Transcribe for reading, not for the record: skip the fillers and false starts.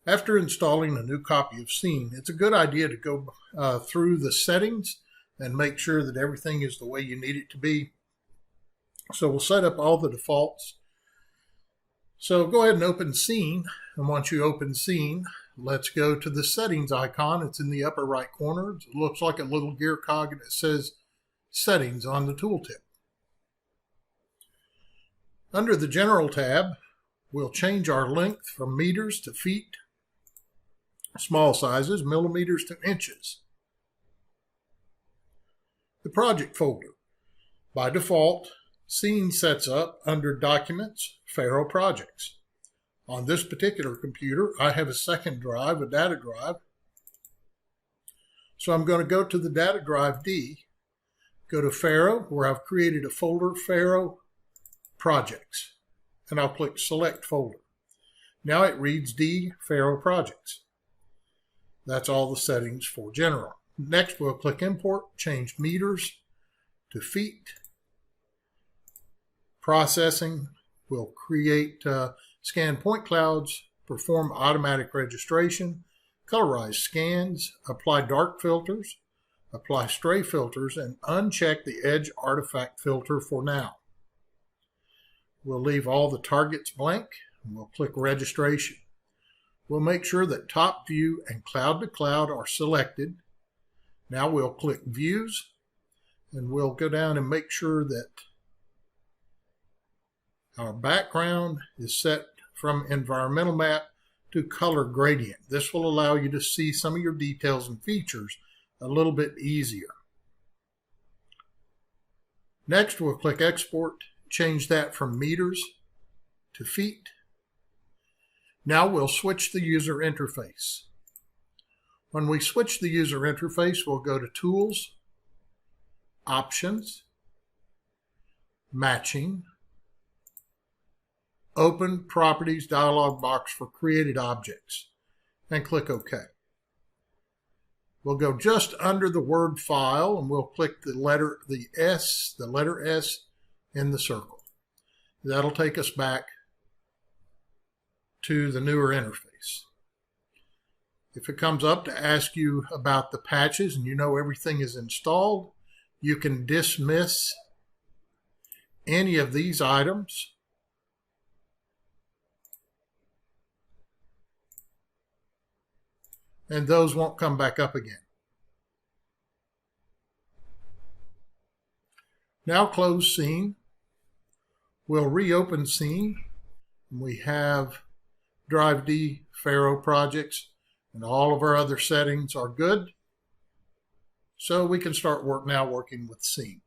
After installing a new copy of Scene, it's a good idea to go through the settings and make sure that everything is the way you need it to be. So we'll set up all the defaults. So go ahead and open Scene, and once you open Scene, let's go to the settings icon. It's in the upper right corner. It looks like a little gear cog, and it says Settings on the tooltip. Under the General tab, we'll change our length from meters to feet, small sizes, millimeters to inches. The project folder. By default, Scene sets up under Documents, Faro Projects. On this particular computer, I have a second drive, a data drive. So I'm going to go to the data drive D, go to Faro, where I've created a folder, Faro Projects, and I'll click Select Folder. Now it reads D, Faro Projects. That's all the settings for General. Next, we'll click Import, change meters to feet. Processing, we'll create scan point clouds, perform automatic registration, colorize scans, apply dark filters, apply stray filters, and uncheck the edge artifact filter for now. We'll leave all the targets blank, and we'll click Registration. We'll make sure that Top View and Cloud to Cloud are selected. Now we'll click Views, and we'll go down and make sure that our background is set from environmental map to color gradient. This will allow you to see some of your details and features a little bit easier. Next, we'll click Export, change that from meters to feet. Now we'll switch the user interface. When we switch the user interface, we'll go to Tools, Options, Matching, Open Properties dialog box for created objects, and click OK. We'll go just under the word file, and we'll click the letter S in the circle. That'll take us back to the newer interface. If it comes up to ask you about the patches and you know everything is installed, you can dismiss any of these items. And those won't come back up again. Now close Scene. We'll reopen Scene. We have Drive D, Faro Projects, and all of our other settings are good. So we can start working with Scene.